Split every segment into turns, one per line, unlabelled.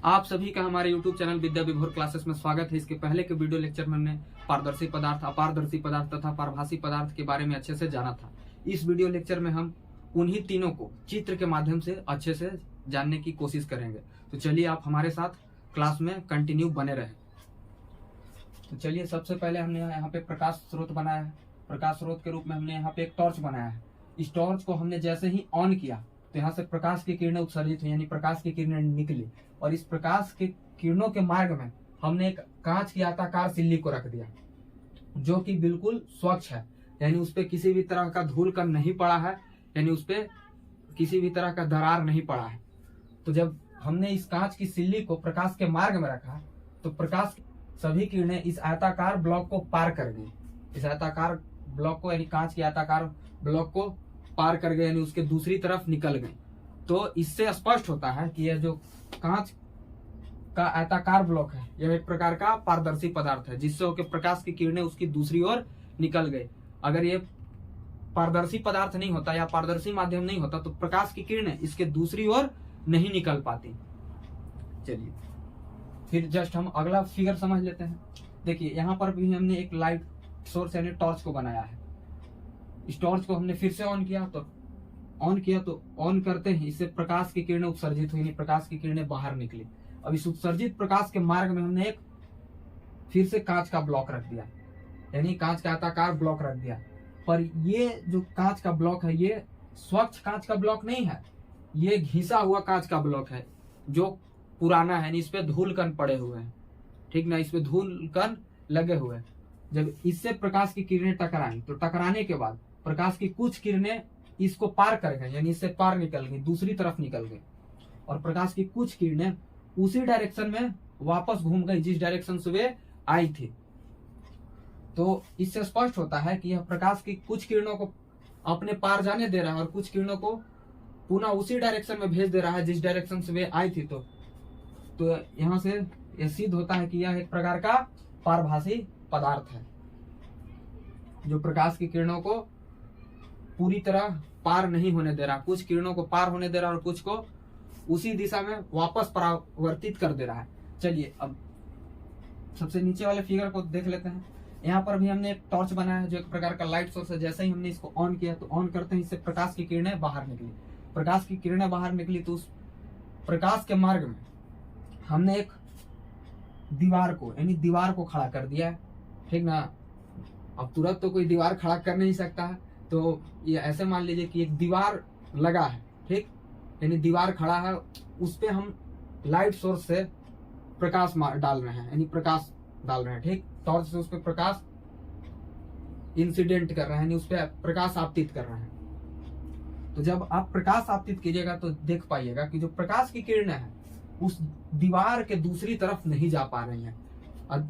आप सभी का हमारे YouTube चैनल विद्या विभोर क्लासेस में स्वागत है। इसके पहले के वीडियो लेक्चर में हमने पारदर्शी पदार्थ, अपारदर्शी पदार्थ तथा पारभासी पदार्थ के बारे में अच्छे से जाना था। इस वीडियो लेक्चर में हम उन्हीं तीनों को चित्र के माध्यम से अच्छे से जानने की कोशिश करेंगे। तो चलिए आप हमारे साथ क्लास में कंटिन्यू बने रहे। तो चलिए सबसे पहले हमने यहाँ पे प्रकाश स्रोत बनाया है। प्रकाश स्रोत के रूप में हमने यहाँ पे एक टॉर्च बनाया है। इस टॉर्च को हमने जैसे ही ऑन किया तो यहाँ से प्रकाश की किरणें उत्सर्जित हुई, यानी प्रकाश की किरणें निकली और इस प्रकाश के किरणों के मार्ग में हमने एक कांच की आयताकार सिल्ली को रख दिया जो कि बिल्कुल स्वच्छ है, यानी उस पे किसी भी तरह का धूल कण नहीं पड़ा है, यानी उस पे किसी भी तरह का दरार नहीं पड़ा है। तो जब हमने इस कांच की सिल्ली को प्रकाश के मार्ग में रखा तो प्रकाश सभी किरणें इस आयताकार ब्लॉक को पार कर गई। इस आयताकार ब्लॉक को, यानी कांच की आयताकार ब्लॉक को पार कर गए, यानी उसके दूसरी तरफ निकल गए। तो इससे स्पष्ट होता है कि यह जो कांच का आयताकार ब्लॉक है यह एक प्रकार का पारदर्शी पदार्थ है, जिससे होकर प्रकाश की किरणें उसकी दूसरी ओर निकल गई। अगर ये पारदर्शी पदार्थ नहीं होता या पारदर्शी माध्यम नहीं होता तो प्रकाश की किरणें इसके दूसरी ओर नहीं निकल पाती। चलिए फिर जस्ट हम अगला फिगर समझ लेते हैं। देखिए यहाँ पर भी हमने एक लाइट सोर्स यानी टॉर्च को बनाया है। इस टॉर्च को हमने फिर से ऑन किया तो ऑन करते ही इससे प्रकाश की किरणें उत्सर्जित हुई, प्रकाश की किरणें बाहर निकली। अब इस उत्सर्जित प्रकाश के मार्ग में हमने एक फिर से कांच का ब्लॉक रख दिया, यानी कांच का आयताकार ब्लॉक रख दिया। पर ये जो कांच का ब्लॉक है ये स्वच्छ कांच का ब्लॉक नहीं है, ये घिसा हुआ कांच का ब्लॉक है जो पुराना है, यानी इस पे धूल कण पड़े हुए हैं, ठीक ना, इस पे धूल कण लगे हुए हैं। जब इससे प्रकाश की किरणें टकराई तो टकराने के बाद प्रकाश की कुछ किरणें इसको पार कर गई, यानी इससे पार निकल गई, दूसरी तरफ निकल गई, और प्रकाश की कुछ किरणें उसी डायरेक्शन में वापस घूम गई जिस डायरेक्शन से वे आई थी। तो इससे स्पष्ट होता है कि यह प्रकाश की कुछ किरणों को अपने पार जाने दे रहा है और कुछ किरणों को पुनः उसी डायरेक्शन में भेज दे रहा है जिस डायरेक्शन से वे आई थी। तो यहाँ से यह सिद्ध होता है कि यह एक प्रकार का पारभासी पदार्थ है जो प्रकाश की किरणों को पूरी तरह पार नहीं होने दे रहा, कुछ किरणों को पार होने दे रहा और कुछ को उसी दिशा में वापस परावर्तित कर दे रहा है। चलिए अब सबसे नीचे वाले फिगर को देख लेते हैं। यहाँ पर भी हमने एक टॉर्च बनाया है जो एक प्रकार का लाइट सोर्स है। जैसे ही हमने इसको ऑन किया तो ऑन करते ही इससे प्रकाश की किरणें बाहर निकली। प्रकाश की किरणें बाहर निकली तो उस प्रकाश के मार्ग में हमने एक दीवार को, यानी दीवार को खड़ा कर दिया है, ठीक ना। अब तुरंत तो कोई दीवार खड़ा कर नहीं सकता है, तो ये ऐसे मान लीजिए कि एक दीवार लगा है, ठीक, यानी दीवार खड़ा है, उस पे हम लाइट सोर्स से प्रकाश डाल रहे हैं, यानी प्रकाश डाल रहे हैं, ठीक, टॉर्च से उस पे प्रकाश इंसिडेंट कर रहे हैं, यानी उस पे प्रकाश आपतित कर रहे हैं। तो जब आप प्रकाश आपतित कीजिएगा तो देख पाइएगा कि जो प्रकाश की किरणें हैं उस दीवार के दूसरी तरफ नहीं जा पा रही हैं और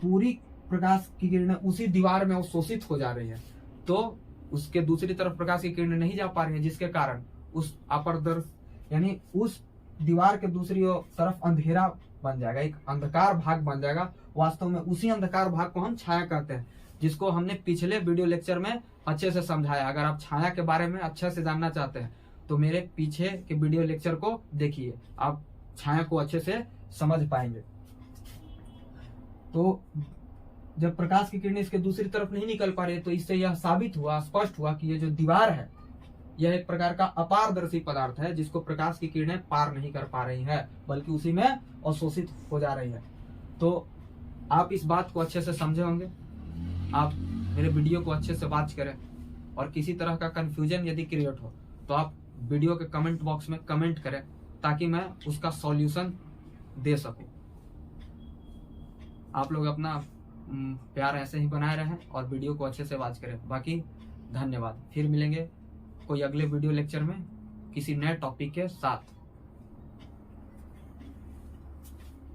पूरी प्रकाश की किरणें उसी दीवार में अवशोषित हो जा रही है। तो उसके दूसरी तरफ प्रकाश की किरणें नहीं जा पा रही है, जिसके कारण उस अपारदर्शी यानी उस दीवार के दूसरी तरफ अंधेरा बन जाएगा, एक अंधकार भाग बन जाएगा। वास्तव में उसी अंधकार भाग को हम छाया कहते हैं, जिसको हमने पिछले वीडियो लेक्चर में अच्छे से समझाया। अगर आप छाया के बारे में अच्छे से जानना चाहते हैं तो मेरे पीछे के वीडियो लेक्चर को देखिए, आप छाया को अच्छे से समझ पाएंगे। तो जब प्रकाश की किरणें इसके दूसरी तरफ नहीं निकल पा रही तो इससे यह साबित हुआ, स्पष्ट हुआ कि यह जो दीवार है यह एक प्रकार का अपारदर्शी पदार्थ है जिसको प्रकाश की किरणें पार नहीं कर पा रही है, बल्कि उसी में अवशोषित हो जा रही है। तो आप इस बात को अच्छे से समझे होंगे। आप मेरे वीडियो को अच्छे से वॉच करें और किसी तरह का कंफ्यूजन यदि क्रिएट हो तो आप वीडियो के कमेंट बॉक्स में कमेंट करें ताकि मैं उसका सॉल्यूशन दे सकूं। आप लोग अपना प्यार ऐसे ही बनाए रहें और वीडियो को अच्छे से वॉच करें। बाकी धन्यवाद। फिर मिलेंगे कोई अगले वीडियो लेक्चर में किसी नए टॉपिक के साथ।